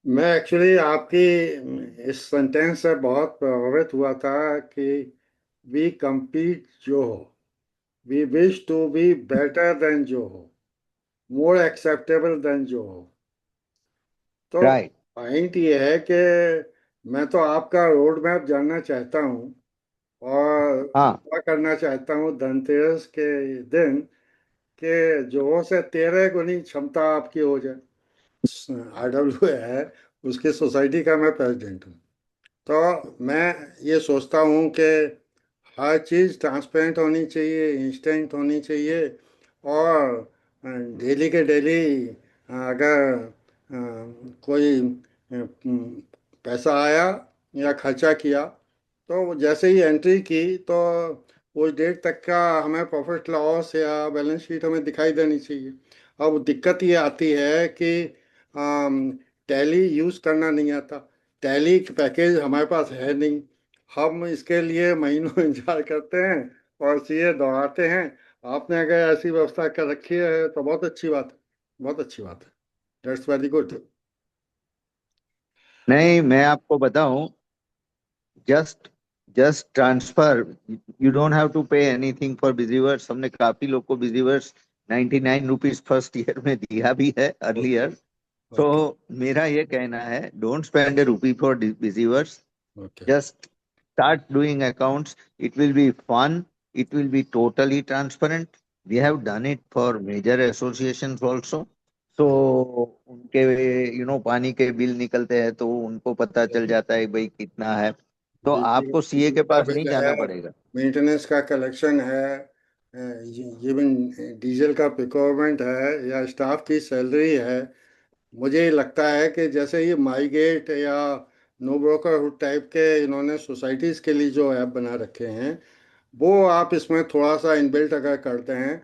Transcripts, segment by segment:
मैं एक्चुअली आपकी इस सेंटेंस से बहुत प्रभावित हुआ था कि वी compete जो हो, we wish to be better than जो हो, मोर एक्सेप्टेबल देन जो हो। तो राइट। पॉइंट ये है कि मैं तो आपका रोड मैप जानना चाहता हूँ और हाँ। दुआ करना चाहता हूँ धनतेरस के दिन कि जो से 13 गुनी क्षमता आपकी हो जाए। आरडब्ल्यू है, उसकी सोसाइटी का मैं प्रेसिडेंट हूँ। तो मैं ये सोचता हूँ कि हर चीज़ ट्रांसपेरेंट होनी चाहिए, इंस्टेंट होनी चाहिए। और डेली के डेली अगर कोई पैसा आया या खर्चा किया, तो जैसे ही एंट्री की तो उस डेट तक का हमें प्रॉफिट लॉस या बैलेंस शीट हमें दिखाई देनी चाहिए। अब दिक्कत ये आती है कि टैली यूज़ करना नहीं आता। टैली पैकेज हमारे पास है नहीं। हम इसके लिए महीनों इंतजार करते हैं और सीए दौड़ाते हैं। आपने अगर ऐसी व्यवस्था कर रखी है तो बहुत अच्छी बात है, बहुत अच्छी बात है। That's very good. नहीं, मैं आपको बताऊं, just just transfer, you don't have to pay anything for बिजीवर्स। हमने काफी लोग को बिजीवर्स 99 रुपीज फर्स्ट ईयर में दिया भी है अर्लियर। तो ओके। मेरा ये कहना है, don't spend a rupee for Bizyverse. Okay. Just start doing accounts. It will be fun. It will be totally transparent. We have done it for major associations also. So उनके पानी के bill निकलते हैं तो उनको पता चल जाता है भाई कितना है। तो बिजली आपको सीए बिजली के का पास नहीं बिल है, जाना पड़ेगा। मेंटेनेंस का कलेक्शन है, इवन डीजल का प्रिक्योरमेंट है या स्टाफ की सैलरी है। मुझे लगता है कि जैसे ये माईगेट या नो ब्रोकरहुड टाइप के इन्होंने सोसाइटीज़ के लिए जो ऐप बना रखे हैं, वो आप इसमें थोड़ा सा इनबिल्ट अगर करते हैं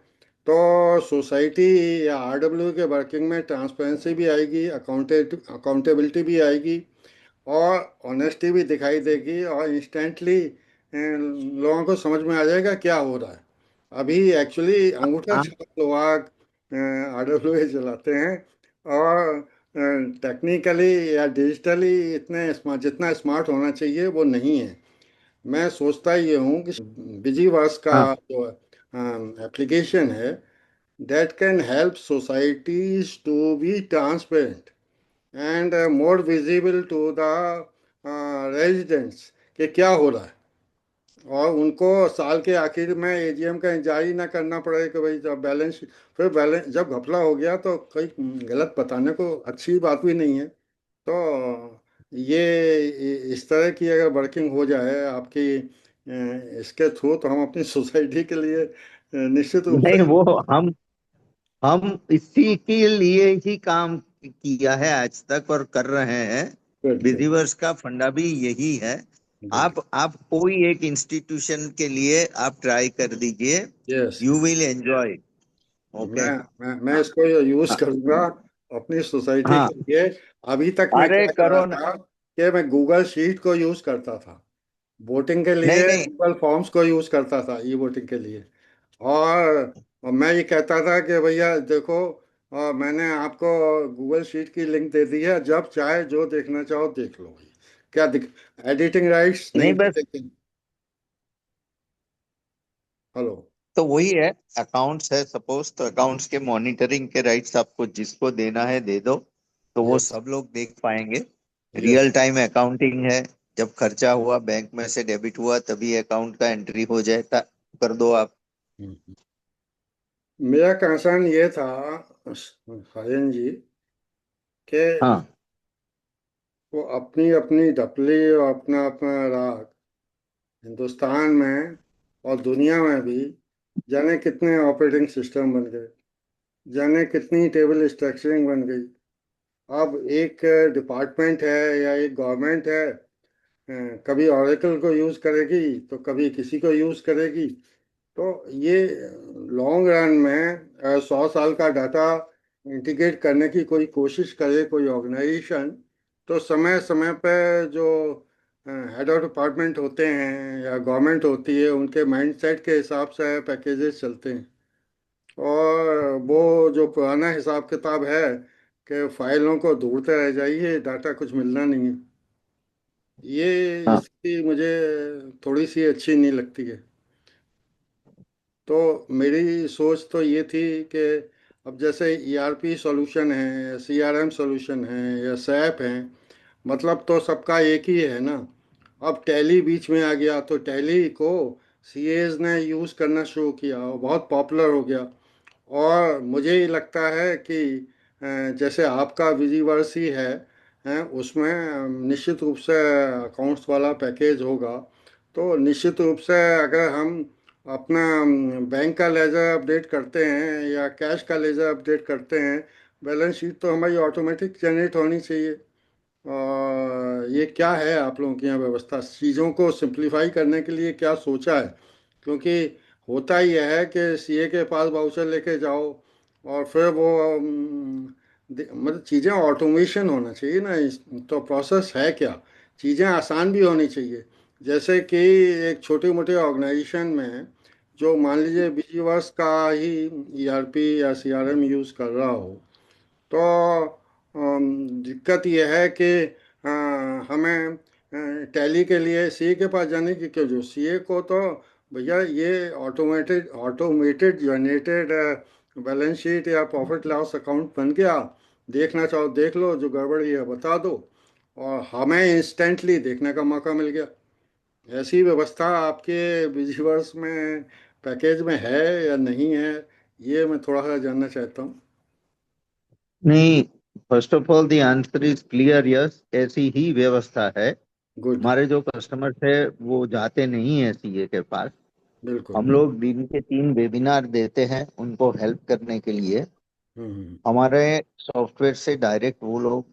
तो सोसाइटी या आरडब्ल्यू के वर्किंग में ट्रांसपेरेंसी भी आएगी, अकाउंटेबिलिटी भी आएगी और ऑनेस्टी भी दिखाई देगी और इंस्टेंटली लोगों को समझ में आ जाएगा क्या हो रहा है। अभी एक्चुअली अंगूठा हाँ। छाप लोग आरडब्ल्यू चलाते हैं और टेक्निकली या डिजिटली इतने स्मार्ट, जितना स्मार्ट होना चाहिए वो नहीं है। मैं सोचता ये हूँ कि बिजीवर्स का हाँ। जो एप्लीकेशन है, that can help societies to be transparent and more visible to the residents कि क्या हो रहा है। और उनको साल के आखिर में एजीएम का इंतजार ही ना करना पड़े कि भाई जब बैलेंस, फिर बैलेंस जब घपला हो गया तो कई गलत बताने को अच्छी बात भी नहीं है। तो ये इस तरह की अगर वर्किंग हो जाए आपकी इसके थ्रू, तो हम अपनी सोसाइटी के लिए निश्चित रूप नहीं, से। वो हम इसी के लिए ही काम किया है आज तक और कर रहे हैं। Good good. बिलीवर्स का फंडा भी यही है। गुड। आप कोई एक इंस्टीट्यूशन के लिए आप ट्राई कर दीजिए। Yes. You will enjoy. Okay. मैं इसको यूज करूंगा अपनी सोसाइटी हाँ। के लिए। अभी तक मैं अरे क्या कर रहा करो ना। था कि मैं गूगल शीट को यूज करता था वोटिंग के नहीं, लिए, नहीं। गूगल फॉर्म्स को यूज करता था ई वोटिंग के लिए। और मैं ये कहता था कि भैया देखो, मैंने आपको गूगल शीट की लिंक दे दी है, जब चाहे जो देखना चाहो देख लो भाई। क्या दिक एडिटिंग राइट्स नहीं नहीं, थे बस लेकिन। हेलो। तो वही है। अकाउंट्स है सपोज, तो अकाउंट्स के मॉनिटरिंग के राइट्स आपको जिसको देना है दे दो। तो वो यस। सब लोग देख पाएंगे। यस। रियल टाइम अकाउंटिंग है। जब खर्चा हुआ बैंक में से डेबिट हुआ तभी अकाउंट का एंट्री हो जाए, कर दो आप। मेरा कंसर्न ये था हरिन जी कि हाँ। वो अपनी अपनी ढपली और अपना अपना राग हिंदुस्तान में और दुनिया में भी जाने कितने ऑपरेटिंग सिस्टम बन गए, जाने कितनी टेबल स्ट्रक्चरिंग बन गई। अब एक डिपार्टमेंट है या एक गवर्नमेंट है, कभी ऑरेकल को यूज़ करेगी तो कभी किसी को यूज़ करेगी। तो ये लॉन्ग रन में 100 साल का डाटा इंटीग्रेट करने की कोई कोशिश करे कोई ऑर्गेनाइजेशन, तो समय समय पे जो हेड ऑफ डिपार्टमेंट होते हैं या गवर्नमेंट होती है, उनके माइंडसेट के हिसाब से पैकेजेस चलते हैं। और वो जो पुराना हिसाब किताब है कि फाइलों को ढूंढते रह जाइए, डाटा कुछ मिलना नहीं है। ये हाँ। स्थिति मुझे थोड़ी सी अच्छी नहीं लगती है। तो मेरी सोच तो ये थी कि अब जैसे ईआरपी सॉल्यूशन है, सीआरएम सॉल्यूशन है या सैप है, मतलब तो सबका एक ही है ना। अब टैली बीच में आ गया तो टैली को सीएज ने यूज़ करना शुरू किया और बहुत पॉपुलर हो गया। और मुझे ये लगता है कि जैसे आपका विजिवर्स ही है, उसमें निश्चित रूप से अकाउंट्स वाला पैकेज होगा। तो निश्चित रूप से अगर हम अपना बैंक का लेजर अपडेट करते हैं या कैश का लेजर अपडेट करते हैं, बैलेंस शीट तो हमारी ऑटोमेटिक जनरेट होनी चाहिए। और ये क्या है आप लोगों की यहाँ व्यवस्था, चीज़ों को सिंप्लीफाई करने के लिए क्या सोचा है? क्योंकि होता ही है कि सीए के पास वाउचर लेके जाओ और फिर वो मतलब चीज़ें ऑटोमेशन होना चाहिए ना तो प्रोसेस है क्या, चीज़ें आसान भी होनी चाहिए। जैसे कि एक छोटे मोटे ऑर्गेनाइजेशन में जो मान लीजिए बिजवर्स का ही ईआरपी या सीआरएम यूज़ कर रहा हो, तो दिक्कत यह है कि हमें टैली के लिए सीए के पास जाने की क्यों जो सीए को तो भैया ये automated automated generated balance sheet या प्रॉफिट लॉस अकाउंट बन गया, देखना चाहो देख लो, जो गड़बड़ी है बता दो, और हमें इंस्टेंटली देखने का मौका मिल गया। ऐसी व्यवस्था आपके बिजवर्स में पैकेज में है या नहीं है, ये मैं थोड़ा सा जानना चाहता हूँ। नहीं, first of all the answer is clear, yes, ऐसी ही व्यवस्था है। गुड। हमारे जो कस्टमर्स है वो जाते नहीं है सीए के पास। बिल्कुल। हम लोग दिन के 3 वेबिनार देते हैं उनको हेल्प करने के लिए। हम्म। हमारे सॉफ्टवेयर से डायरेक्ट वो लोग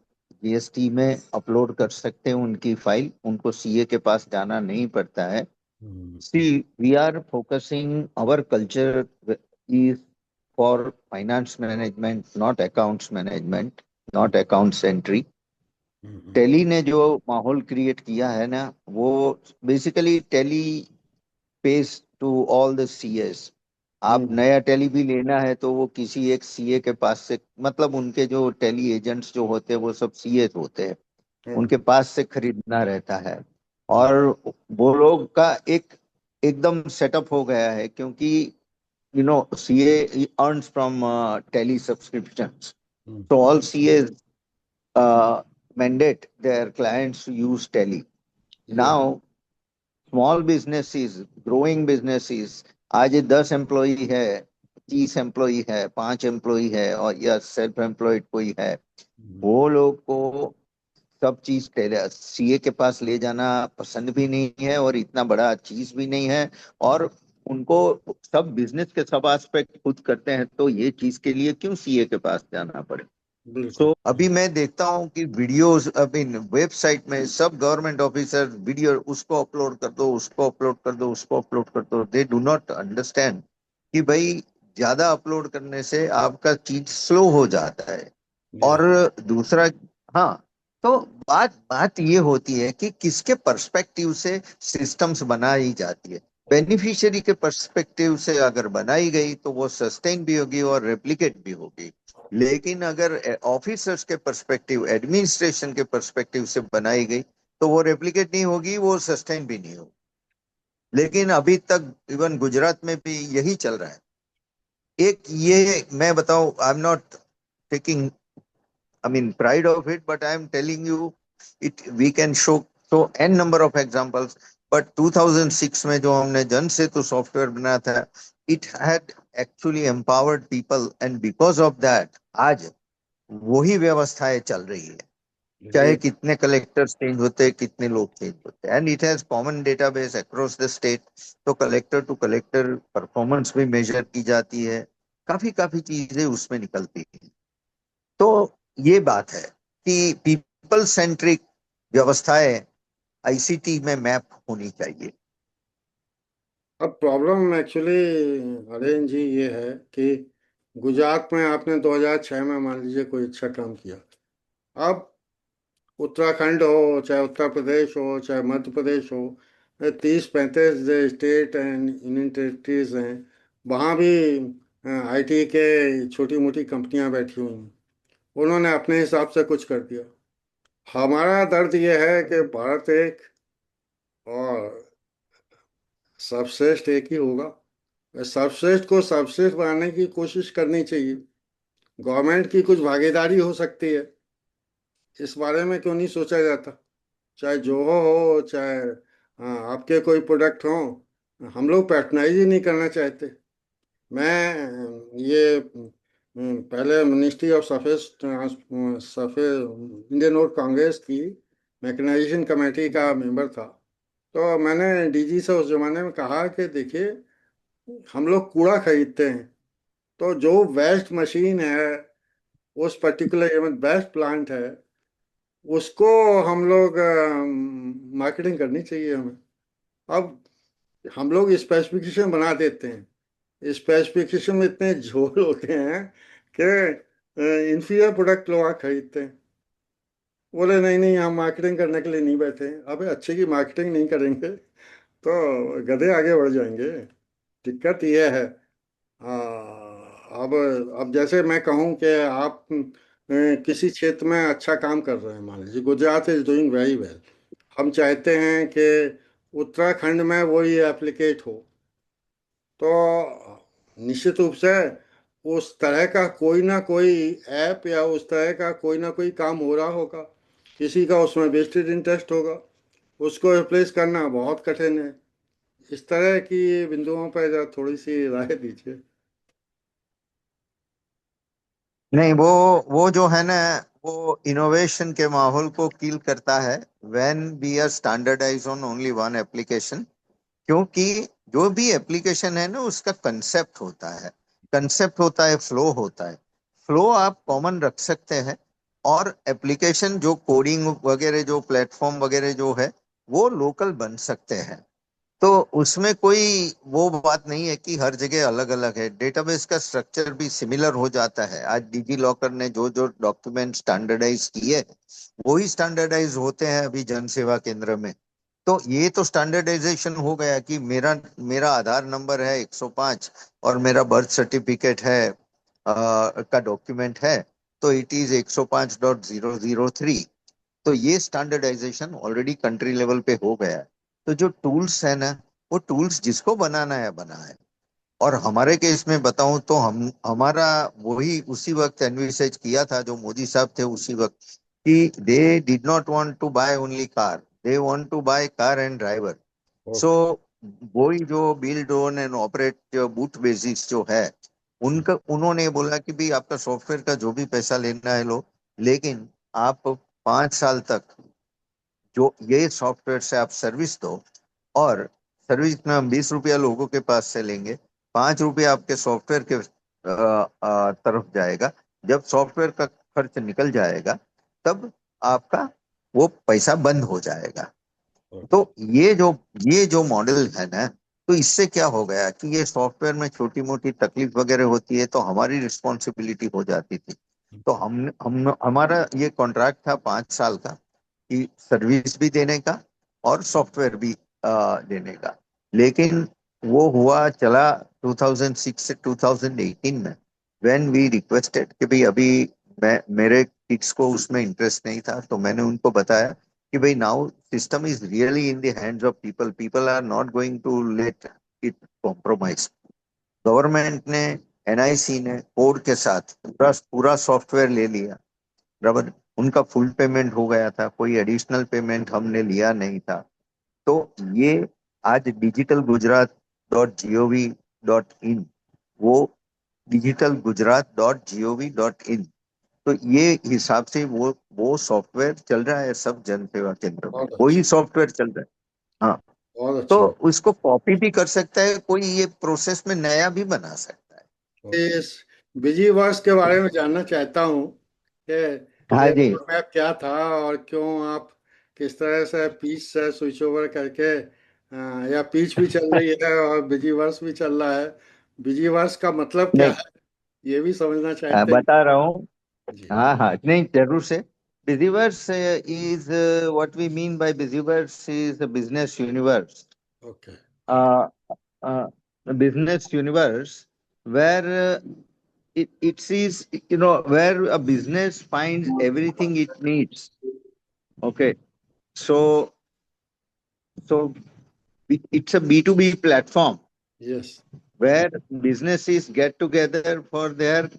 जीएसटी में अपलोड कर सकते हैं उनकी फाइल, उनको सीए के पास जाना नहीं पड़ता है। हम्म। See, we are focusing our culture is for finance management, not accounts management, hmm. not accounts entry. Hmm. Tally ने जो माहौल क्रिएट किया है ना, वो basically Tally pays to all the CS. आप हम्म। नया टेली भी लेना है तो वो किसी एक सीए के पास से, मतलब उनके जो टेली एजेंट्स जो होते हैं वो सब सीए होते हैं, हम्म। उनके पास से खरीदना रहता है। हम्म। और वो लोग का एक एकदम सेटअप हो गया है, क्योंकि CA earns from Tally subscriptions. Hmm. so all CAs mandate their clients to use tele. Yeah. Now small businesses, growing businesses, आज 10 एम्प्लॉय है, 30 एम्प्लॉय है, 5 एम्प्लॉय है, और या सेल्फ एम्प्लॉयड कोई है, हम्म। वो लोग को सब चीज सीए के पास ले जाना पसंद भी नहीं है, और इतना बड़ा चीज भी नहीं है। और उनको सब बिजनेस के सब एस्पेक्ट खुद करते हैं, तो ये चीज के लिए क्यों सीए के पास जाना पड़े। बिल्कुल। सो अभी मैं देखता हूँ कि वीडियोस अभी वेबसाइट में सब गवर्नमेंट ऑफिसर वीडियो, उसको अपलोड कर दो, उसको अपलोड कर दो, उसको अपलोड कर दो। दे डू नॉट अंडरस्टैंड कि भाई ज्यादा अपलोड करने से आपका चीज स्लो हो जाता है। या। और दूसरा, हाँ, तो बात बात ये होती है कि किसके पर्सपेक्टिव से सिस्टम्स बनाई जाती है। बेनिफिशियरी के पर्सपेक्टिव से अगर बनाई गई तो वो सस्टेन भी होगी और रेप्लिकेट भी होगी। लेकिन अगर ऑफिसर्स के पर्सपेक्टिव, एडमिनिस्ट्रेशन के पर्सपेक्टिव से बनाई गई तो वो रेप्लिकेट नहीं होगी, वो सस्टेन भी नहीं होगी। लेकिन अभी तक इवन गुजरात में भी यही चल रहा है। एक ये मैं बताऊं, I am not taking, I mean, pride of it, but I am telling you, it we can show n number of examples. But 2006 में जो हमने जन सेतु सॉफ्टवेयर बनाया था, it had actually empowered people, and because of that, आज वही व्यवस्थाएं चल रही है। चाहे गुड। कितने कलेक्टर्स चेंज होते हैं, कितने लोग चेंज होते हैं, and it has common database across the state. तो कलेक्टर टू कलेक्टर परफॉर्मेंस भी मेजर की जाती है, काफी काफी चीजें उसमें निकलती हैं। तो ये बात है कि पीपल सेंट्रिक व्यवस्थाएं आईसीटी में मैप होनी चाहिए। अब प्रॉब्लम एक्चुअली हरेन जी ये है कि गुजरात में आपने 2006 में मान लीजिए कोई अच्छा काम किया। अब उत्तराखंड हो चाहे उत्तर प्रदेश हो चाहे मध्य प्रदेश हो, 30-35 स्टेट एंड यूनियन टेरिटरीज हैं, वहाँ भी आईटी के छोटी मोटी कंपनियां बैठी हुई हैं। उन्होंने अपने हिसाब से कुछ कर दिया। हमारा दर्द यह है कि भारत एक और सर्वश्रेष्ठ एक ही होगा। सर्वश्रेष्ठ को सर्वश्रेष्ठ बनाने की कोशिश करनी चाहिए। गवर्नमेंट की कुछ भागीदारी हो सकती है, इस बारे में क्यों नहीं सोचा जाता? चाहे जोहो हो, चाहे आपके कोई प्रोडक्ट हो, हम लोग पैट्रनाइज ही नहीं करना चाहते। मैं ये पहले ministry of surface surface Indian road Congress की मैकेनाइजेशन कमेटी का मेंबर था। तो मैंने डीजी से उस जमाने में कहा कि देखिए, हम लोग कूड़ा खरीदते हैं, तो जो वेस्ट मशीन है, उस पर्टिकुलर बेस्ट प्लांट है, उसको हम लोग मार्केटिंग करनी चाहिए हमें। अब हम लोग स्पेसिफिकेशन बना देते हैं, स्पेसिफिकेशन में इतने झोल होते हैं कि इंफीरियर प्रोडक्ट लोग खरीदते हैं। बोले नहीं नहीं, हम मार्केटिंग करने के लिए नहीं बैठे हैं। अबे अच्छे की मार्केटिंग नहीं करेंगे तो गधे आगे बढ़ जाएंगे। दिक्कत ये है। अब जैसे मैं कहूँ कि आप किसी क्षेत्र में अच्छा काम कर रहे हैं, मान लीजिए Gujarat is doing very well. हम चाहते हैं कि उत्तराखंड में वो ये एप्लीकेट हो, तो निश्चित रूप से उस तरह का कोई ना कोई ऐप या उस तरह का कोई ना कोई काम हो रहा होगा, किसी का उसमें वेस्टेड इंटरेस्ट होगा। उसको रिप्लेस करना बहुत कठिन है। इस तरह की बिंदुओं पर जरा थोड़ी सी राय दीजिए। नहीं, वो जो है ना, वो इनोवेशन के माहौल को किल करता है when we are standardise on only one application. क्योंकि जो भी एप्लीकेशन है ना, उसका कंसेप्ट होता है, कंसेप्ट होता है, फ्लो होता है। फ्लो आप कॉमन रख सकते हैं, और एप्लीकेशन जो कोडिंग वगैरह, जो प्लेटफॉर्म वगैरह जो है, वो लोकल बन सकते हैं। तो उसमें कोई वो बात नहीं है कि हर जगह अलग अलग है। डेटाबेस का स्ट्रक्चर भी सिमिलर हो जाता है। आज डिजी लॉकर ने जो जो डॉक्यूमेंट स्टैंडर्डाइज किए, वही स्टैंडर्डाइज होते हैं अभी जन सेवा केंद्र में। तो ये तो स्टैंडर्डाइजेशन हो गया कि मेरा मेरा आधार नंबर है 105, और मेरा बर्थ सर्टिफिकेट है का डॉक्यूमेंट है, तो इट इज 105.003। तो ये स्टैंडर्डाइजेशन ऑलरेडी कंट्री लेवल पे हो गया है। तो जो टूल्स है ना, वो टूल्स जिसको बनाना है बना है। और हमारे केस में बताऊं तो हम हमारा वही उसी वक्त एनविसेज किया था जो मोदी साहब थे उसी वक्त, कि they did not want to buy only car, they want to buy car and driver. So okay. वही जो बिल्ड ओन एंड ऑपरेट जो बूट बेसिस जो है, उनका उन्होंने बोला कि भाई आपका सॉफ्टवेयर का जो भी पैसा लेना है लो, लेकिन आप 5 साल तक जो ये सॉफ्टवेयर से आप सर्विस दो, और सर्विस में हम 20 रुपया लोगों के पास से लेंगे, 5 रुपया आपके सॉफ्टवेयर के तरफ जाएगा। जब सॉफ्टवेयर का खर्च निकल जाएगा, तब आपका वो पैसा बंद हो जाएगा। तो ओके। ये जो मॉडल है ना, तो इससे क्या हो गया कि ये सॉफ्टवेयर में छोटी मोटी तकलीफ वगैरह होती है तो हमारी रिस्पॉन्सिबिलिटी हो जाती थी। तो हम हमारा ये कॉन्ट्रैक्ट था 5 साल का, कि सर्विस भी देने का और सॉफ्टवेयर भी देने का। लेकिन वो हुआ चला 2006 से 2018 में, व्हेन वी रिक्वेस्टेड कि भाई अभी मेरे किड्स को उसमें इंटरेस्ट नहीं था, तो मैंने उनको बताया कि भाई now system is really in the hands of people, people are not going to let it compromise. Government ने, एनआईसी ने कोड के साथ पूरा पूरा सॉफ्टवेयर ले लिया, बराबर। उनका फुल पेमेंट हो गया था, कोई एडिशनल पेमेंट हमने लिया नहीं था। तो ये आज digitalgujarat.gov.in, वो digitalgujarat.gov.in, तो ये हिसाब से वो सॉफ्टवेयर चल रहा है सब जन सेवा केंद्र में, बहुत वही अच्छा। सॉफ्टवेयर चल रहा है। हाँ, बहुत तो अच्छा। उसको कॉपी भी कर सकता है कोई, ये प्रोसेस में नया भी बना सकता इस बिजी वर्स के बारे में जानना चाहता हूँ कि है। हाँ ये जी। रोड मैप क्या था, और क्यों आप किस तरह से पीच से स्विच ओवर करके या पीच भी चल रही है और बिजी वर्स भी चल रहा है। बिजी वर्स का मतलब क्या नहीं, है, ये भी समझना चाहते हैं। बता रहा हूँ। जी। हाँ हाँ, नहीं जरूर से। Bizyverse is what we mean by Bizyverse is business universe, okay. business universe where it sees, where a business finds everything it needs. Okay. So, so it's a B2B platform Yes. where businesses get together for their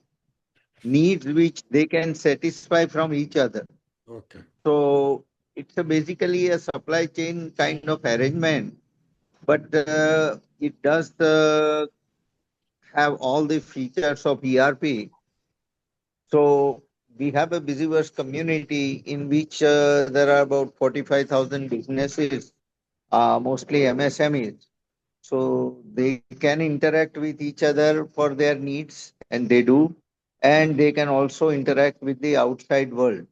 needs, which they can satisfy from each other. Okay. So it's basically a supply chain kind of arrangement, but it does have all the features of ERP. So we have a Busyverse community in which there are about 45,000 businesses, mostly MSMEs. So they can interact with each other for their needs, and they do. And they can also interact with the outside world.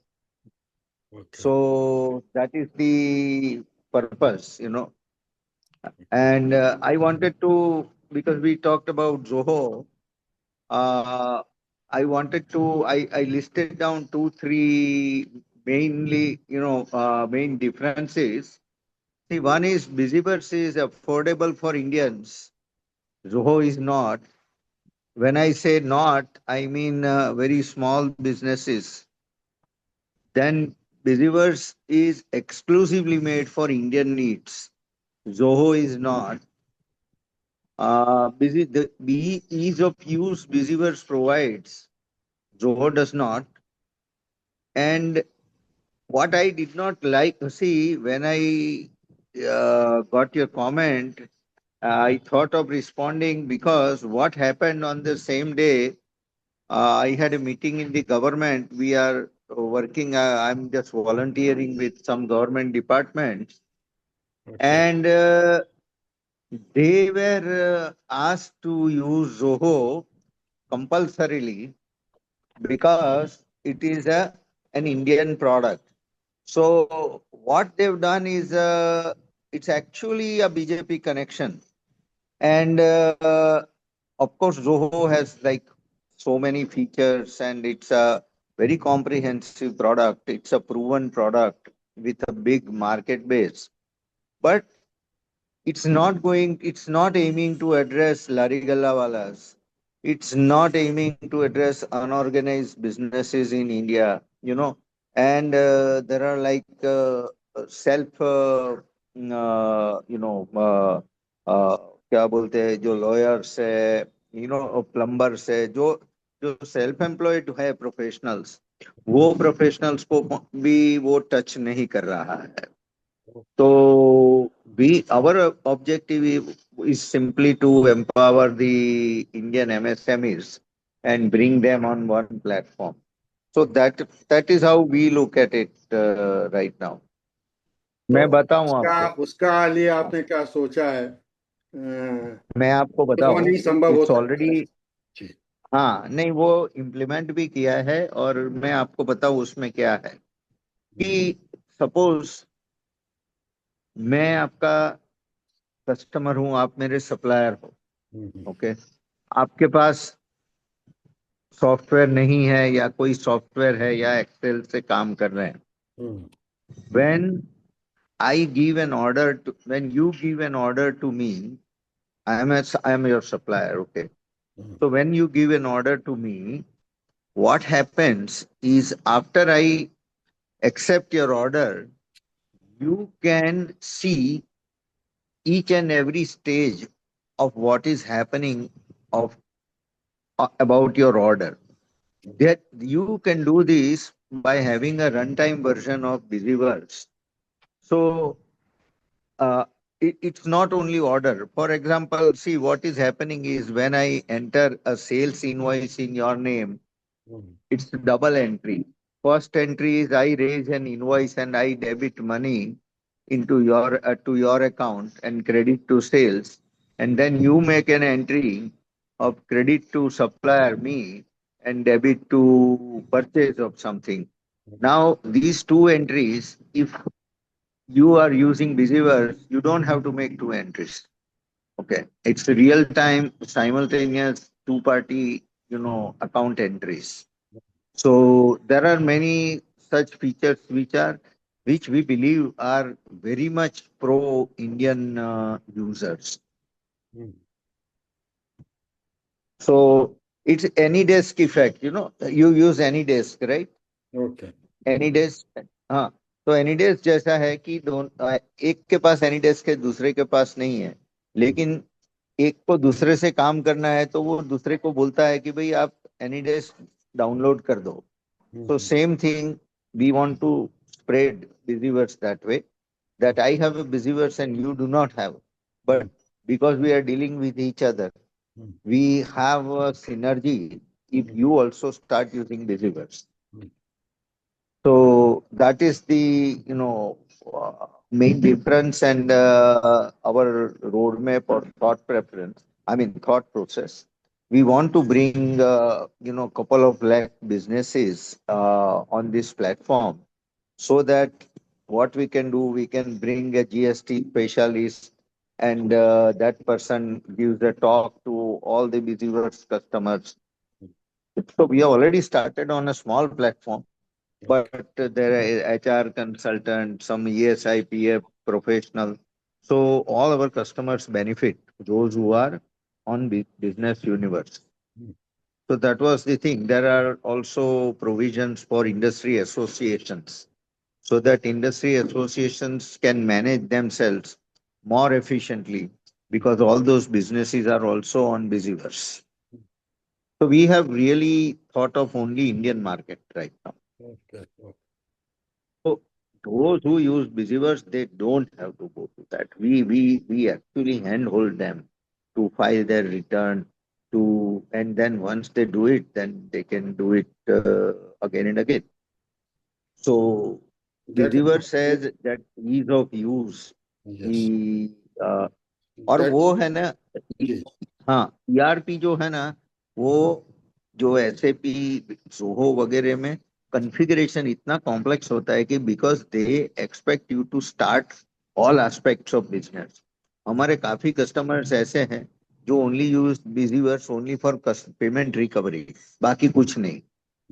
Okay. So that is the purpose. And I wanted to, because we talked about Zoho, uh, I listed down two, three mainly, main differences. See, one is Busyverse is affordable for Indians. Zoho is not. When I say not, I mean very small businesses. Then Busyverse is exclusively made for Indian needs. Zoho is not. The ease of use Busyverse provides, Zoho does not. And what I did not like, see, when I got your comment, I thought of responding because what happened on the same day, I had a meeting in the government. We are working, I'm just volunteering with some government departments, Okay. and they were asked to use Zoho compulsorily because it is an Indian product. So what they've done is it's actually a BJP connection. And of course, Zoho has like so many features and it's a very comprehensive product. It's a proven product with a big market base. But it's not aiming to address Larigalawalas. It's not aiming to address unorganized businesses in India, and there are like self, uh, क्या बोलते हैं जो lawyers है, plumbers है, जो जो self employed है professionals, वो प्रोफेशनल्स को भी वो टच नहीं कर रहा है. So our objective is simply to empower the Indian MSMEs and bring them on one platform. So that is how we look at it right now. तो मैं बताऊं उसका आपको. उसका लिए हाँ, आपने क्या सोचा है? मैं आपको वो बताऊं. नहीं संभव हो इट्स सकता है। ऑलरेडी, जी। हाँ नहीं, वो इम्प्लीमेंट भी किया है और मैं आपको बताऊं उसमें क्या है कि सपोज मैं आपका कस्टमर हूं, आप मेरे सप्लायर हो. हम्म। ओके. आपके पास सॉफ्टवेयर नहीं है या कोई सॉफ्टवेयर है या एक्सेल से काम कर रहे हैं. Hmm. When I give an order to when you give an order to me, I am your supplier. Okay. Hmm. So when you give an order to me, what happens is after I accept your order, you can see each and every stage of what is happening of about your order. That you can do this by having a runtime version of Busyverse. So it's not only order. For example, see what is happening is when I enter a sales invoice in your name, hmm. it's double entry. First entry is I raise an invoice and I debit money into your to your account and credit to sales, and then you make an entry of credit to supplier me and debit to purchase of something. Now these two entries, if you are using Busyverse, you don't have to make two entries. Okay, it's real time, simultaneous two party, account entries. So there are many such features which we believe are very much pro Indian users. Hmm. So It's AnyDesk effect, you know. You use AnyDesk, right? Okay. AnyDesk, हाँ। तो AnyDesk जैसा है कि एक के पास AnyDesk है, दूसरे के पास नहीं है, लेकिन एक को दूसरे से काम करना है तो वो दूसरे को बोलता है कि भाई आप AnyDesk डाउनलोड कर दो। So same thing, we want to spread busyverse that way, that I have a busyverse and you do not have. But because we are dealing with each other, we have a synergy if you also start using busyverse. So that is the, main difference and our roadmap or thought preference. I mean, thought process. We want to bring, couple of lakh businesses on this platform, so that what we can do, we can bring a GST specialist, and that person gives a talk to all the Busyverse customers. So we have already started on a small platform, but there are HR consultant, some ESIPF professional. So all our customers benefit, those who are on Business Universe. So that was the thing. There are also provisions for industry associations, so that industry associations can manage themselves more efficiently, because all those businesses are also on Busyverse. So we have really thought of only Indian market right now. Okay. So those who use Busyverse, they don't have to go to that. We actually handhold them to file their return, and then once they do it, then they can do it again and again. So that Busyverse says that ease of use, yes कि और that वो है ना, जी हाँ, ERP जो है ना, वो जो SAP जोहो वगैरह में कॉन्फ़िगरेशन इतना कॉम्प्लेक्स होता है कि because they expect you to start all aspects of business. हमारे काफी कस्टमर्स ऐसे हैं जो only use Bizyverse only for payment recovery, बाकी कुछ नहीं।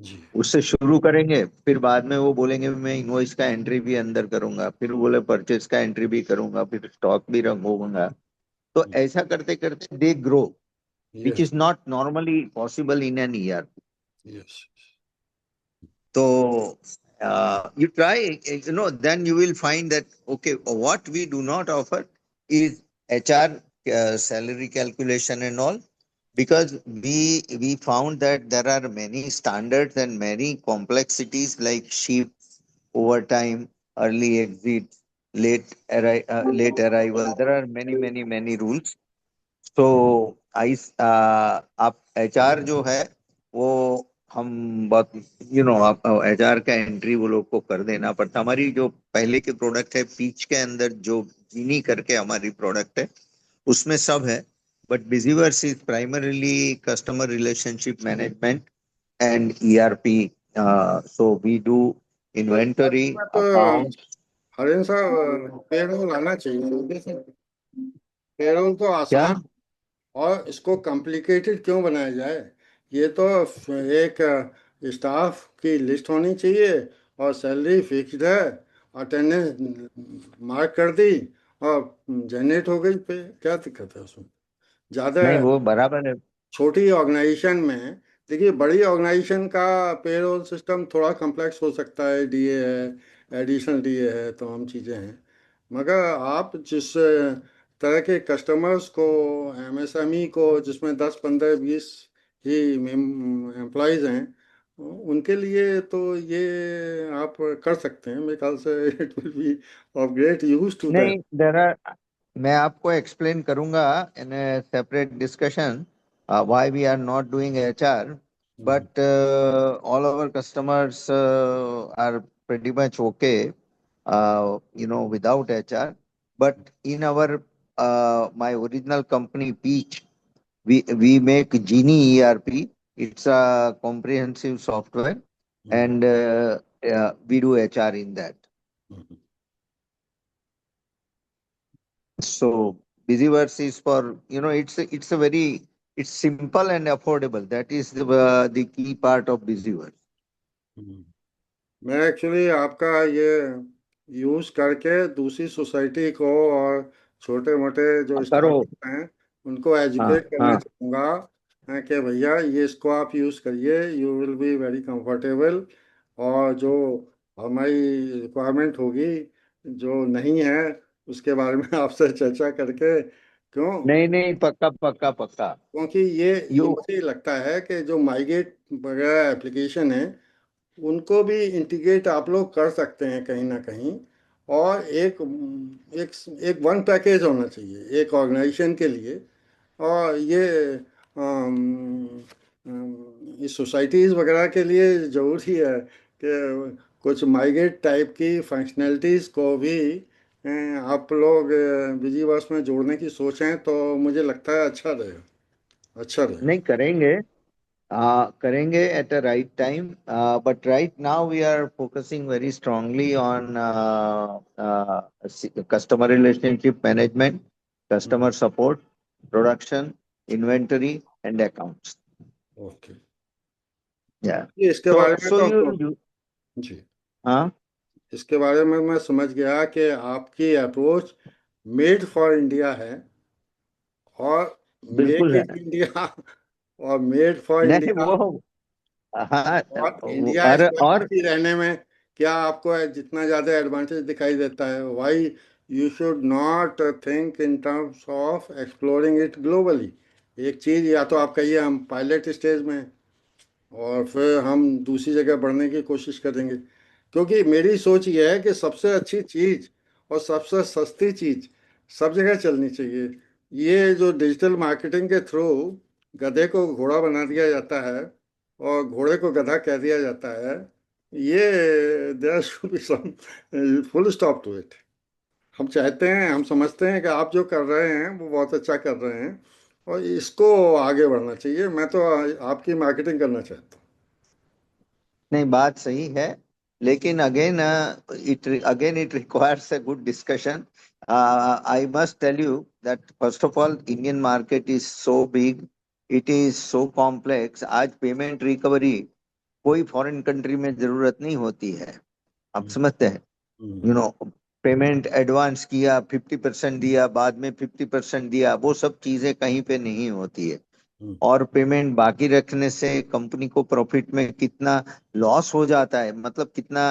जी उससे शुरू करेंगे, फिर बाद में वो बोलेंगे मैं इनवॉइस का एंट्री भी अंदर करूंगा, फिर बोले परचेज का एंट्री भी करूंगा, फिर स्टॉक भी रखूंगा। तो ऐसा करते करते they grow, which yes is not normally possible in an year. Yes So you try, then you will find that, okay, what we do not offer is HR, salary calculation and all, because we found that there are many standards and many complexities like shifts, overtime, early exit, late arrival. There are many rules. तो आप HR जो है वो हम बहुत, आप HR का entry वो लोग को कर देना पड़ता। हमारी जो पहले के प्रोडक्ट है पीच के अंदर जो जीनी करके हमारी प्रोडक्ट है, उसमें सब है। But Bizyverse is primarily customer relationship management and ERP। So we do inventory, में तो अकाउंट। हरिन साहब पेरोल आना चाहिए जैसे पेरोल तो क्या? आसान और इसको कॉम्प्लिकेटेड क्यों बनाया जाए। ये तो एक स्टाफ की लिस्ट होनी चाहिए और सैलरी फिक्स्ड है, अटेंडेंस मार्क कर दी और जनरेट हो गई पे, क्या दिक्कत है उसमें। ज़्यादा नहीं, वो बराबर है। छोटी ऑर्गेनाइजेशन में, देखिए बड़ी ऑर्गेनाइजेशन का पेरोल सिस्टम थोड़ा कॉम्प्लेक्स हो सकता है, डीए है, एडिशनल डीए है, तमाम चीज़ें हैं। मगर आप जिस तरह के कस्टमर्स को, एमएसएमई को, जिसमें 10 15 20 ही एम्प्लॉयज़ हैं, उनके लिए तो ये आप कर सकते हैं मेरे ख्याल से। It will be of great use to that. नहीं, देर आर, मैं आपको एक्सप्लेन करूंगा in a separate discussion why we are not doing HR, but all our customers are pretty much okay, without HR. But in our my original company Peach, we make Genie ERP. It's a comprehensive software, and we do HR in that. So Busyverse is for, it's a very, it's simple and affordable. That is the key part of Busyverse. मैं actually आपका ये use करके दूसरी society को और छोटे मोटे जो करो। स्टार्टअप हैं उनको हाँ एजुकेट करना हाँ। चाहूँगा हैं कि भैया ये इसको आप यूज़ करिए, you will be very comfortable, और जो हमारी रिक्वायरमेंट होगी जो नहीं है उसके बारे में आपसे चर्चा करके, क्यों? नहीं नहीं, पक्का पक्का पक्का। क्योंकि ये यू मुझे लगता है कि जो माइग्रेट वगैरह एप्लीकेशन है उनको भी इंटीग्रेट आप लोग कर सकते हैं कहीं ना कहीं, और एक एक वन पैकेज होना चाहिए एक ऑर्गेनाइजेशन के लिए। और ये इस सोसाइटीज़ वगैरह के लिए ज़रूरी है कि कुछ माइग्रेट टाइप की फंक्शनैलिटीज़ को भी आप लोग विजिवर्स में जोड़ने की सोचें तो मुझे लगता है अच्छा रहेगा, अच्छा रहेगा। नहीं करेंगे, करेंगे at a right time, but right now we are focusing very strongly on customer relationship management, hmm, customer support, production, inventory and accounts. Okay. या ये इसके सो बारे में सो तो यू जी, हाँ, इसके बारे में मैं समझ गया कि आपकी अप्रोच मेड फॉर इंडिया है, और बिल्कुल मेक है। इन इंडिया और मेड फॉर नहीं इंडिया वो, हाँ, और इंडिया इसमें और खुशी रहने में क्या आपको जितना ज़्यादा एडवांटेज दिखाई देता है, why you should not think in terms of exploring it globally? एक चीज़ या तो आप कहिए हम पायलट स्टेज में हैं, और फिर हम दूसरी जगह बढ़ने की कोशिश करेंगे, क्योंकि मेरी सोच ये है कि सबसे अच्छी चीज़ और सबसे सस्ती चीज़ सब जगह चलनी चाहिए। ये जो डिजिटल मार्केटिंग के थ्रू गधे को घोड़ा बना दिया जाता है और घोड़े को गधा कह दिया जाता है, ये there should be some full stop to it. हम चाहते हैं, हम समझते हैं कि आप जो कर रहे हैं वो बहुत अच्छा कर रहे हैं, और इसको आगे बढ़ना चाहिए। मैं तो आपकी मार्केटिंग करना चाहता नहीं, बात सही है, लेकिन again it requires a good discussion. I must tell you that first of all Indian market is so big, it is so complex. आज पेमेंट रिकवरी कोई फॉरेन कंट्री में जरूरत नहीं होती है, आप हूँ। समझते हैं? Hmm, you know, payment advance किया, 50% दिया, बाद में 50% दिया, वो सब चीजें कहीं पे नहीं होती है। हम्म, और पेमेंट बाकी रखने से कंपनी को प्रॉफिट में कितना लॉस हो जाता है, मतलब कितना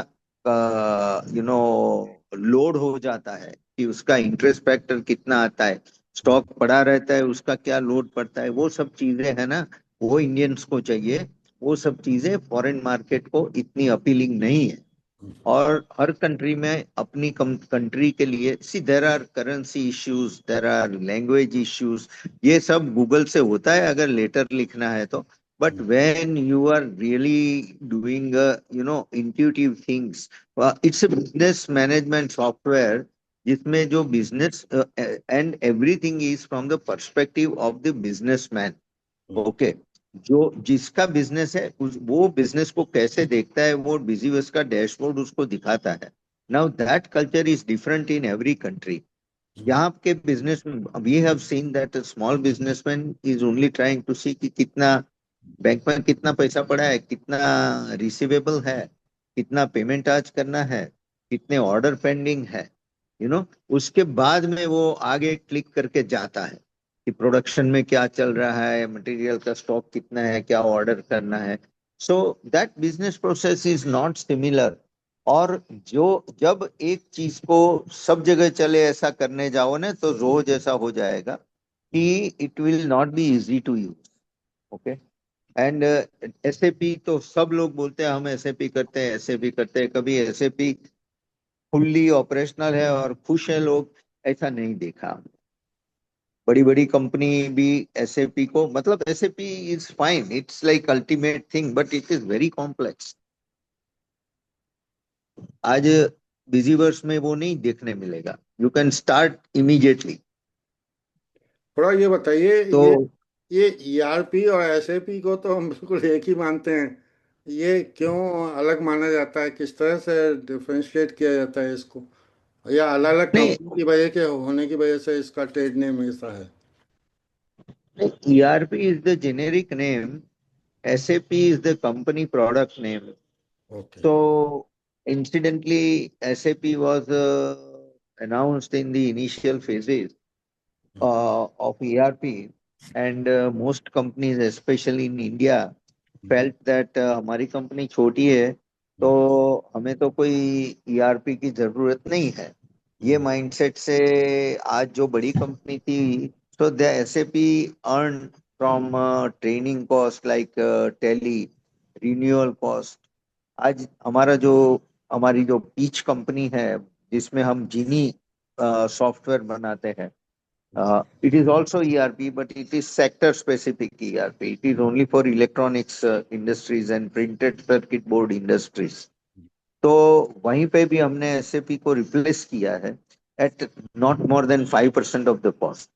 लोड हो जाता है, कि उसका इंटरेस्ट फैक्टर कितना आता है, हम्म, स्टॉक पड़ा रहता है उसका क्या लोड पड़ता है, वो सब चीजें है ना, वो इंडियंस को चाहिए। वो सब चीजें फॉरेन मार्केट को इतनी अपीलिंग नहीं है। हम्म, और हर कंट्री में अपनी कंट्री के लिए see there are currency issues, there are language issues, ये सब गूगल से होता है अगर लेटर लिखना है तो। But hmm, when you are really doing intuitive things, it's a business management software, जिसमें जो business and everything is from the perspective of the businessman. Hmm, okay, जो जिसका बिजनेस है वो बिजनेस को कैसे देखता है, वो बिजनेस का डैशबोर्ड उसको दिखाता है। Now that culture is different in every country. Hmm, यहाँ के business we have seen that small businessman is only trying to see कि कितना बैंक में कितना पैसा पड़ा है, कितना रिसीवेबल है, कितना पेमेंट आज करना है, कितने ऑर्डर पेंडिंग है, यू नो उसके बाद में वो आगे क्लिक करके जाता है कि प्रोडक्शन में क्या चल रहा है, मटेरियल का स्टॉक कितना है, क्या ऑर्डर करना है। So that business process is not similar. और जो जब एक चीज को सब जगह चले ऐसा करने जाओ ना, तो रोज ऐसा हो जाएगा कि it will not be easy to use. Okay, and SAP तो सब लोग बोलते हैं हम एसएपी करते हैं, एसएपी करते हैं, कभी एसएपी फुल्ली ऑपरेशनल है और खुश है लोग, ऐसा नहीं देखा। बड़ी बड़ी कंपनी भी एसएपी को, मतलब SAP is fine, it's like ultimate thing, but it is very complex. आज बिजी वर्स में वो नहीं देखने मिलेगा, यू कैन स्टार्ट इमीडिएटली। थोड़ा ये बताइए, तो ये ईआरपी और एसएपी को तो हम बिल्कुल एक ही मानते हैं, ये क्यों अलग माना जाता है? किस तरह से डिफरेंशिएट किया जाता है इसको, या अलग अलग नहीं, कंपनी की वजह के होने की वजह से इसका ट्रेड नेम ऐसा है? ERP is the generic name, SAP is the company product name. Okay. So, incidentally, SAP was announced in the initial phases of ERP. and most companies, especially in India, felt that हमारी company छोटी है तो हमें तो कोई ERP की जरूरत नहीं है। ये माइंडसेट से आज जो बड़ी कंपनी थी, so the SAP earn from training cost like tele, renewal cost। आज हमारी जो पीच कंपनी है जिसमें हम जीनी सॉफ्टवेयर बनाते हैं, it is also ERP, but it is sector specific ERP. It is only for electronics industries and printed circuit board industries. तो वहीं पे भी हमने एसएपी को रिप्लेस किया है at not more than 5% of the cost.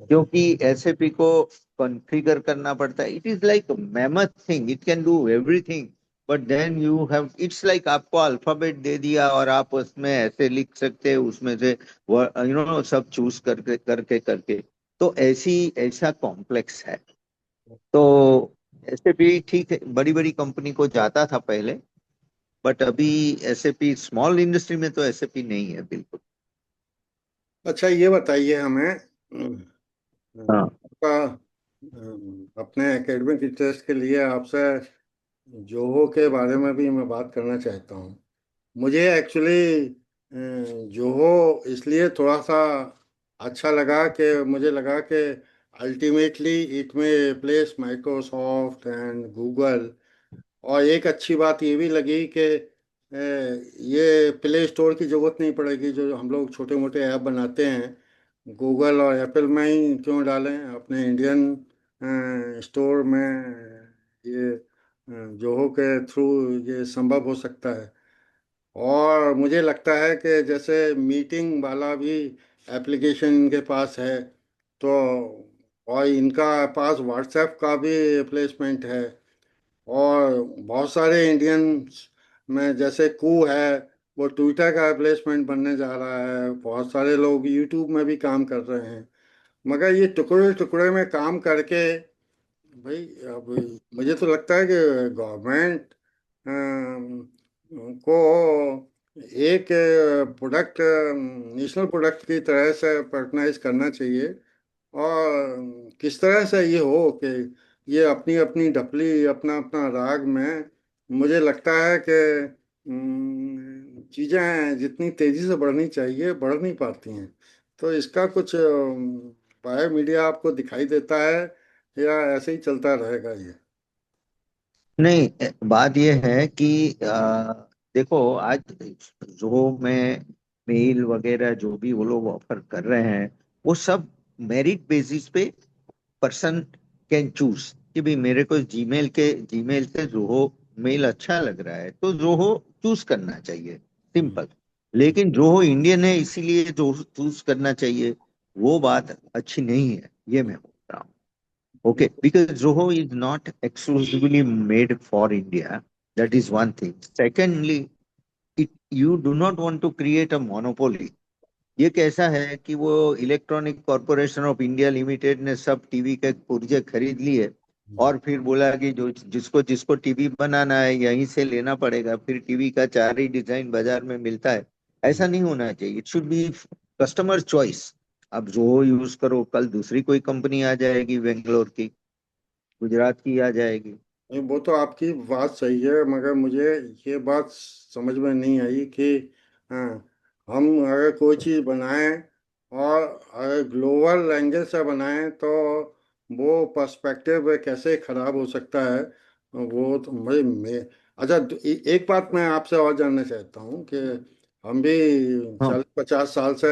क्योंकि एसएपी को कॉन्फ़िगर करना पड़ता है। It is like mammoth thing, it can do everything, but then you have, it's like आपको अल्फाबेट दे दिया और आप उसमें ऐसे लिख सकते हैं, उसमें से सब चूज करके करके करके। तो ऐसा कॉम्प्लेक्स है। तो एसएपी ठीक है, बड़ी बड़ी कंपनी को जाता था पहले, बट अभी एसएपी स्मॉल इंडस्ट्री में तो एसएपी नहीं है बिल्कुल। अच्छा, ये बताइए हमें, हाँ आपका अपने एकेडमिक इंटरेस्ट के लिए आपसे जोहो के बारे में भी मैं बात करना चाहता हूँ। मुझे एक्चुअली जोहो इसलिए थोड़ा सा अच्छा लगा कि मुझे लगा कि अल्टीमेटली इट में रिप्लेस माइक्रोसॉफ्ट एंड गूगल। और एक अच्छी बात ये भी लगी कि ये प्ले स्टोर की जरूरत नहीं पड़ेगी। जो हम लोग छोटे मोटे ऐप बनाते हैं गूगल और एप्पल में ही क्यों डालें, अपने इंडियन स्टोर में ये जोहो के थ्रू ये संभव हो सकता है। और मुझे लगता है कि जैसे मीटिंग वाला भी एप्लीकेशन इनके पास है, तो और इनका पास व्हाट्सएप का भी रिप्लेसमेंट है। और बहुत सारे इंडियन में जैसे कू है, वो ट्विटर का रिप्लेसमेंट बनने जा रहा है। बहुत सारे लोग यूट्यूब में भी काम कर रहे हैं। मगर ये टुकड़े टुकड़े में काम करके, भाई अब मुझे तो लगता है कि गवर्नमेंट को एक प्रोडक्ट, नेशनल प्रोडक्ट की तरह से पैटर्नाइज करना चाहिए। और किस तरह से ये हो कि ये अपनी अपनी ढपली, अपना अपना राग में, मुझे लगता है कि चीज़ें जितनी तेज़ी से बढ़नी चाहिए बढ़ नहीं पाती हैं। तो इसका कुछ बायो मीडिया आपको दिखाई देता है, या ऐसे ही चलता रहेगा ये? नहीं, बात यह है कि देखो आज जो में मेल वगैरह जो भी वो लोग ऑफर कर रहे हैं, वो सब मेरिट बेसिस पे पर्सन कैन चूज कि भाई मेरे को जीमेल से जोहो मेल अच्छा लग रहा है तो जोहो चूज करना चाहिए, हम्म, सिंपल। लेकिन जोहो इंडियन है इसीलिए जो चूज करना चाहिए, वो बात अच्छी नहीं है, ये मैं बोल रहा हूँ। Okay, because Zoho is not exclusively made for India. That is one thing. Secondly, you do not want to create a monopoly. ये कैसा है कि वो electronic corporation of India limited ने सब टीवी के पुर्जे खरीद लिए हम्म, और फिर बोला कि जो जिसको जिसको टीवी बनाना है यहीं से लेना पड़ेगा, फिर टीवी का चार ही डिजाइन बाजार में मिलता है। हम्म। ऐसा नहीं होना चाहिए। It should be customer choice. अब जो यूज करो, कल दूसरी कोई कंपनी आ जाएगी बेंगलोर की, गुजरात की आ जाएगी। नहीं, वो तो आपकी बात सही है, मगर मुझे ये बात समझ में नहीं आई कि हाँ, हम अगर कोई चीज़ बनाएं और अगर ग्लोबल एंगल से बनाएं तो वो पर्सपेक्टिव कैसे खराब हो सकता है। वो तो मैं अच्छा, एक बात मैं आपसे और जानना चाहता हूँ कि हम भी हाँ 40-50 साल से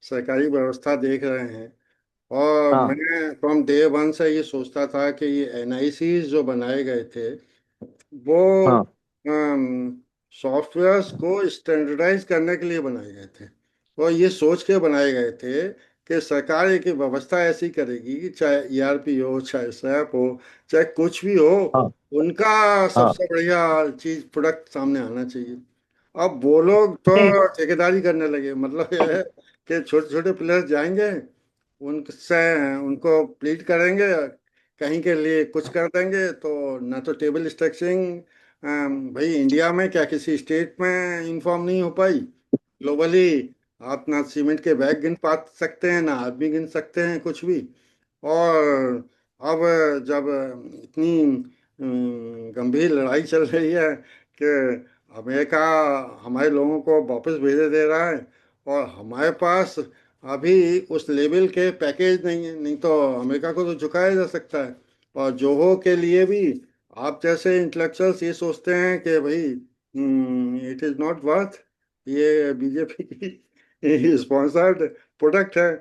सरकारी व्यवस्था देख रहे हैं। और हाँ मैं फ्रॉम डे वन से ये सोचता था कि ये एनआईसीज जो बनाए गए थे, वो हाँ सॉफ्टवेयर्स को स्टैंडर्डाइज करने के लिए बनाए गए थे। और ये सोच के बनाए गए थे कि सरकार एक व्यवस्था ऐसी करेगी कि चाहे ईआरपी हो, चाहे सैप हो, चाहे कुछ भी हो, हाँ उनका हाँ। सबसे बढ़िया चीज प्रोडक्ट सामने आना चाहिए। अब वो लोग नहीं, तो ठेकेदारी करने लगे। मतलब ये है कि छोटे छोटे प्लेयर्स जाएंगे, उनसे उनको प्लीट करेंगे, कहीं के लिए कुछ कर देंगे। तो ना तो टेबल स्ट्रक्चरिंग, भाई इंडिया में क्या किसी स्टेट में इन्फॉर्म नहीं हो पाई? ग्लोबली आप ना सीमेंट के बैग गिन पा सकते हैं, ना आदमी गिन सकते हैं, कुछ भी। और अब जब इतनी गंभीर लड़ाई चल रही है कि अमेरिका हमारे लोगों को वापस भेजे दे रहा है, और हमारे पास अभी उस लेवल के पैकेज नहीं है, नहीं तो अमेरिका को तो झुकाया जा सकता है। और जोहो के लिए भी आप जैसे इंटेलेक्चुअल्स ये सोचते हैं कि भाई इट इज़ नॉट वर्थ, ये बीजेपी की स्पॉन्सर्ड प्रोडक्ट है।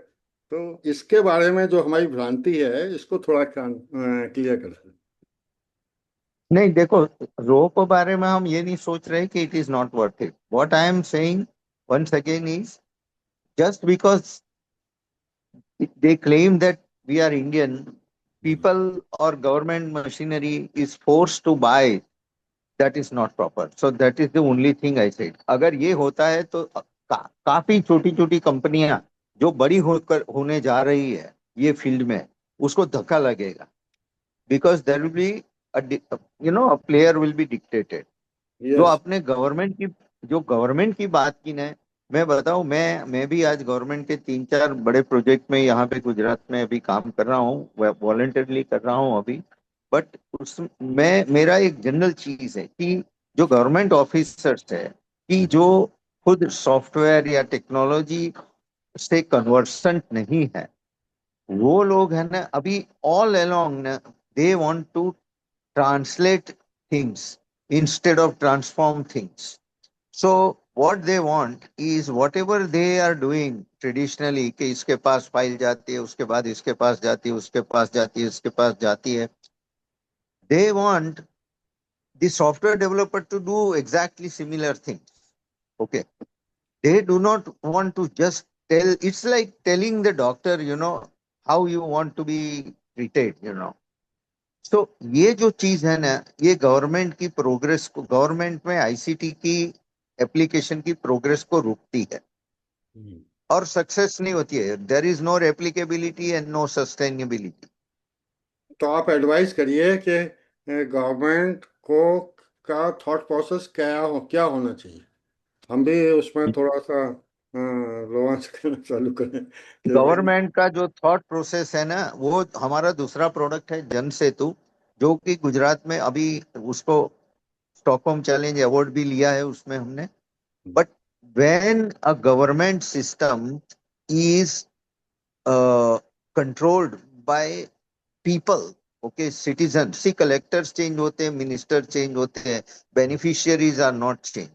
तो इसके बारे में जो हमारी भ्रांति है, इसको थोड़ा क्लियर कर सकते नहीं देखो, रो के बारे में हम ये नहीं सोच रहे कि it is not worth it. What I am saying once again is, just because they claim that we are Indian, हैं। people or government machinery is forced to buy, that is not proper. So that is the only thing I said. अगर ये होता है तो काफी छोटी छोटी कंपनियां जो बड़ी होकर होने जा रही है ये फील्ड में, उसको धक्का लगेगा, because there will be a player will be dictated. जो यस। आपने गवर्नमेंट की बात की ना, मैं बताऊं, मैं भी आज गवर्नमेंट के 3-4 बड़े प्रोजेक्ट में यहाँ पे गुजरात में अभी काम कर रहा हूँ, वॉलंटरली कर रहा हूँ अभी। बट उस मैं मेरा एक जनरल चीज है कि जो गवर्नमेंट ऑफिसर्स है कि जो खुद सॉफ्टवेयर या टेक्नोलॉजी से कन्वर्सेंट नहीं है, वो लोग है ना अभी ऑल अलोंग ना, they want to translate things instead of transform things. So what they want is whatever they are doing traditionally, कि इसके पास फाइल जाती है, उसके बाद इसके पास जाती है, उसके पास जाती है, इसके पास जाती है, they want the software developer to do exactly similar things. Okay, they do not want to just tell. It's like telling the doctor, how you want to be treated. तो ये जो चीज है ना, ये गवर्नमेंट की प्रोग्रेस को, government में आईसीटी की एप्लीकेशन की प्रोग्रेस को रोकती है और सक्सेस नहीं होती है। There is no replicability and no sustainability. तो आप एडवाइस करिए कि गवर्नमेंट को का थॉट प्रोसेस क्या होना चाहिए, हम भी उसमें थोड़ा सा रोमांच करना चालू करें कि भाई। गवर्नमेंट का जो थॉट प्रोसेस है ना, वो हमारा दूसरा प्रोडक्ट है जन सेतु, जो कि गुजरात में अभी उसको स्टॉकहोम चैलेंज अवार्ड भी लिया है उसमें हमने। But when a government system is controlled by people, okay, citizens, see, collectors change होते हैं, मिनिस्टर चेंज होते हैं, बेनिफिशियरीज आर नॉट चेंज।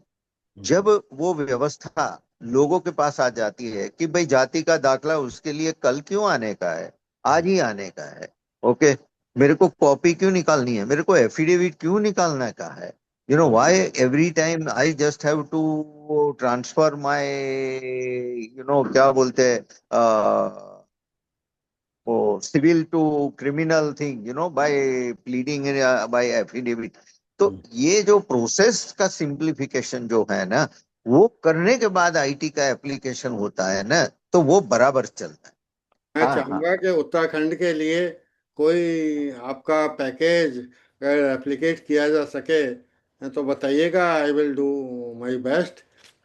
जब वो व्यवस्था लोगों के पास आ जाती है कि भाई जाति का दाखला उसके लिए कल क्यों आने का है, आज ही आने का है, ओके, मेरे को कॉपी क्यों निकालनी है, मेरे को एफिडेविट क्यों निकालने का है, why every time I just have to transfer my, क्या बोलते हैं, वो civil to criminal thing, by pleading, by affidavit. तो ये जो प्रोसेस का सिंप्लीफिकेशन जो है ना, वो करने के बाद आईटी का एप्लीकेशन होता है ना, तो वो बराबर चलता है। मैं हाँ हाँ। चाहूंगा कि उत्तराखंड के लिए कोई आपका पैकेज अगर एप्लीकेट किया जा सके तो बताइएगा, I will do my best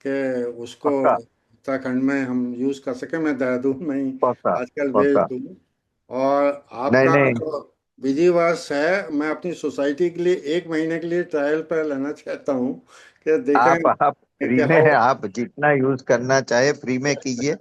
कि उसको पक्का उत्तराखंड में हम यूज़ कर सकें। मैं देहरादून में ही पक्का आजकल भेज पक्का। दूँ। और नहीं आपका नहीं, जो विधि वर्ष है, मैं अपनी सोसाइटी के लिए 1 महीने के लिए ट्रायल पर लेना चाहता हूँ कि आप देखें फ्री क्या में हो। है, आप जितना यूज करना चाहे फ्री में कीजिए।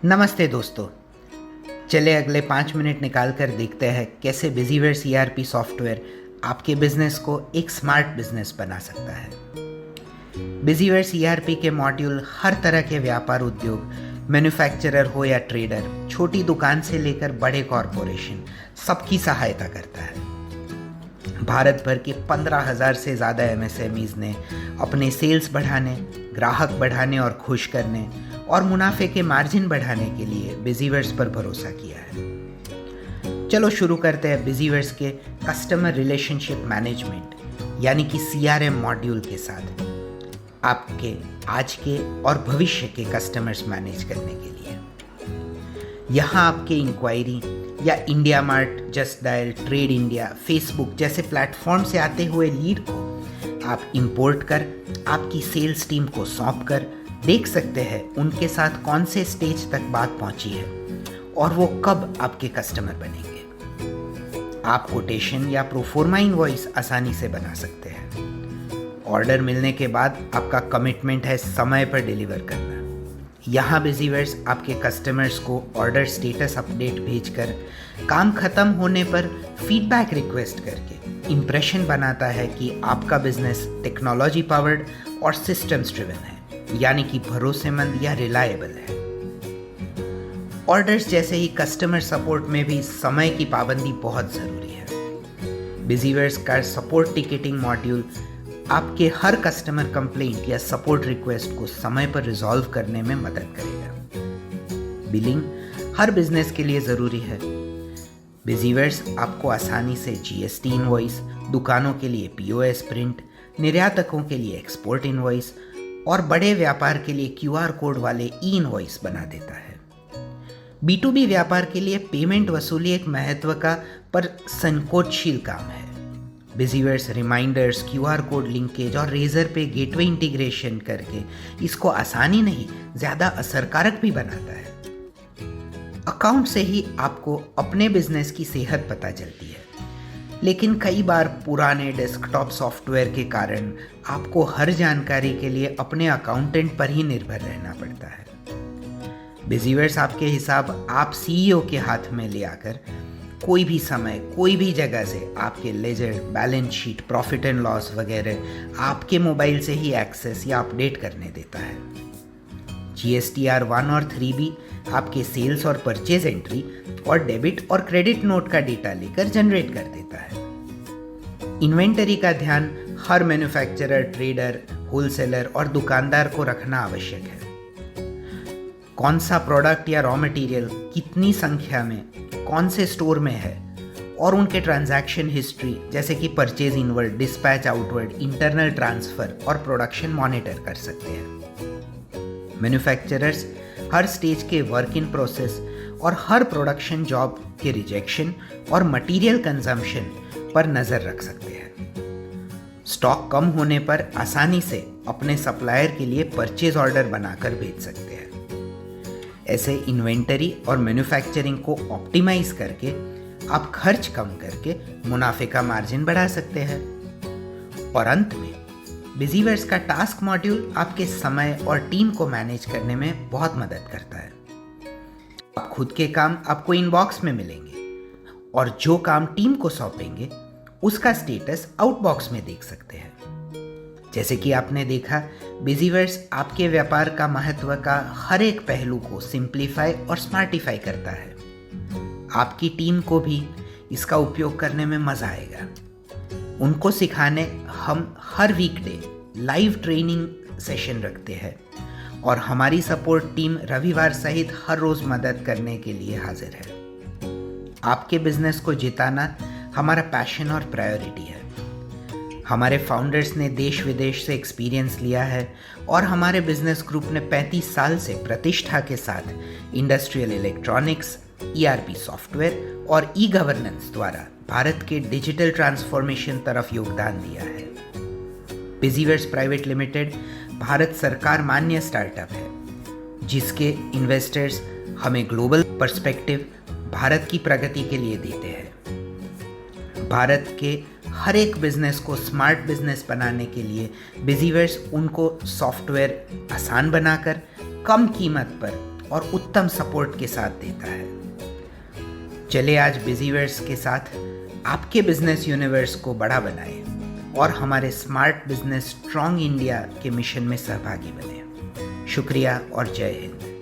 नमस्ते दोस्तों, चले अगले 5 मिनट निकाल कर देखते हैं कैसे बिजीवेयर सीआरपी सॉफ्टवेयर आपके बिजनेस को एक स्मार्ट बिजनेस बना सकता है। बिजीवेयर सीआरपी के मॉड्यूल हर तरह के व्यापार उद्योग, मैन्युफैक्चरर हो या ट्रेडर, छोटी दुकान से लेकर बड़े कॉरपोरेशन, सबकी सहायता करता है। भारत भर के 15,000 से ज़्यादा एमएसएमईज ने अपने सेल्स बढ़ाने, ग्राहक बढ़ाने और खुश करने और मुनाफे के मार्जिन बढ़ाने के लिए बिजीवर्स पर भरोसा किया है। चलो शुरू करते हैं बिजीवर्स के कस्टमर रिलेशनशिप मैनेजमेंट यानी कि CRM मॉड्यूल के साथ आपके आज के और भविष्य के कस्टमर्स मैनेज करने के लिए। यहाँ आपके इंक्वायरी या India mart, just dial, trade India, Facebook जैसे प्लेटफॉर्म से आते हुए लीड को आप इंपोर्ट कर आपकी सेल्स टीम को सौंप कर देख सकते हैं उनके साथ कौन से स्टेज तक बात पहुंची है और वो कब आपके कस्टमर बनेंगे। आप कोटेशन या प्रोफोर्मा इनवॉइस आसानी से बना सकते हैं। ऑर्डर मिलने के बाद आपका कमिटमेंट है समय पर डिलीवर करना। यहाँ बिजीवर्स आपके कस्टमर्स को ऑर्डर स्टेटस अपडेट भेजकर काम खत्म होने पर फीडबैक रिक्वेस्ट करके इंप्रेशन बनाता है कि आपका बिजनेस टेक्नोलॉजी पावर्ड और सिस्टम्स ड्रिवन है, यानी कि भरोसेमंद या रिलायबल है। ऑर्डर्स जैसे ही कस्टमर सपोर्ट में भी समय की पाबंदी बहुत ज़रूरी है। बिजीवर्स का सपोर्ट टिकटिंग मॉड्यूल आपके हर कस्टमर कंप्लेंट या सपोर्ट रिक्वेस्ट को समय पर रिजॉल्व करने में मदद करेगा। बिलिंग हर बिजनेस के लिए ज़रूरी है। बिजीवर्स आपको आसानी से GST इनवॉइस, दुकानों के लिए POS प्रिंट, निर्यातकों के लिए एक्सपोर्ट इनवॉइस और बड़े व्यापार के लिए QR कोड वाले इनवॉइस बना देता है। B2B व्यापार के लिए पेमेंट वसूली एक महत्व का पर संकोचशील काम है। बिजीवर्स रिमाइंडर्स, QR कोड लिंकेज और रेजर पे गेटवे इंटीग्रेशन करके इसको आसानी नहीं ज़्यादा असरकारक भी बनाता है। अकाउंट से ही आपको अपने बिजनेस की सेहत पता चलती है, लेकिन कई बार पुराने डेस्कटॉप सॉफ्टवेयर के कारण आपको हर जानकारी के लिए अपने अकाउंटेंट पर ही निर्भर रहना पड़ता है। बिजीवर्स आपके हिसाब आप CEO के हाथ में ले आकर कोई भी समय कोई भी जगह से आपके ledger, balance sheet, profit and loss वगैरह आपके मोबाइल से ही एक्सेस या अपडेट करने देता है। GSTR 1 और 3B आपके सेल्स और परचेज एंट्री और डेबिट और क्रेडिट नोट का डेटा लेकर जनरेट कर देता है। इन्वेंटरी का ध्यान हर मैन्युफैक्चरर, ट्रेडर, होलसेलर और दुकानदार को रखना आवश्यक है। कौन सा प्रोडक्ट या रॉ मटेरियल कितनी संख्या में कौन से स्टोर में है और उनके ट्रांजैक्शन हिस्ट्री जैसे कि purchase inward, dispatch outward, internal transfer और प्रोडक्शन मॉनिटर कर सकते हैं। मैन्युफैक्चरर्स हर स्टेज के वर्क इन प्रोसेस और हर प्रोडक्शन जॉब के रिजेक्शन और मटेरियल कंजम्पशन पर नज़र रख सकते हैं। स्टॉक कम होने पर आसानी से अपने सप्लायर के लिए परचेज ऑर्डर बनाकर भेज सकते हैं। ऐसे इन्वेंटरी और मैन्युफैक्चरिंग को ऑप्टिमाइज करके आप खर्च कम करके मुनाफे का मार्जिन बढ़ा सकते हैं। और अंत में बिजीवर्स का टास्क मॉड्यूल आपके समय और टीम को मैनेज करने में बहुत मदद करता है। आप खुद के काम आपको इनबॉक्स में मिलेंगे और जो काम टीम को सौंपेंगे उसका स्टेटस आउटबॉक्स में देख सकते हैं। जैसे कि आपने देखा, बिजीवर्स आपके व्यापार का महत्व का हर एक पहलू को सिंप्लीफाई और स्मार्टिफाई करता है। आपकी टीम को भी इसका उपयोग करने में मजा आएगा। उनको सिखाने हम हर वीकडे लाइव ट्रेनिंग सेशन रखते हैं और हमारी सपोर्ट टीम रविवार सहित हर रोज मदद करने के लिए हाजिर है। आपके बिजनेस को जिताना हमारा पैशन और प्रायोरिटी है। हमारे फाउंडर्स ने देश विदेश से एक्सपीरियंस लिया है और हमारे बिजनेस ग्रुप ने 35 साल से प्रतिष्ठा के साथ इंडस्ट्रियल इलेक्ट्रॉनिक्स, ERP सॉफ्टवेयर और ई-गवर्नेंस द्वारा भारत के डिजिटल ट्रांसफॉर्मेशन तरफ योगदान दिया है। बिजीवर्स प्राइवेट लिमिटेड भारत सरकार मान्य स्टार्टअप है, जिसके इन्वेस्टर्स हमें ग्लोबल पर्सपेक्टिव भारत की प्रगति के लिए देते हैं। भारत के हर एक बिजनेस को स्मार्ट बिजनेस बनाने के लिए बिजीवर्स उनको सॉफ्टवेयर आसान बनाकर कम कीमत पर और उत्तम सपोर्ट के साथ देता है। चले आज बिजीवर्स के साथ आपके बिजनेस यूनिवर्स को बड़ा बनाएं और हमारे स्मार्ट बिजनेस स्ट्रॉन्ग इंडिया के मिशन में सहभागी बने। शुक्रिया और जय हिंद।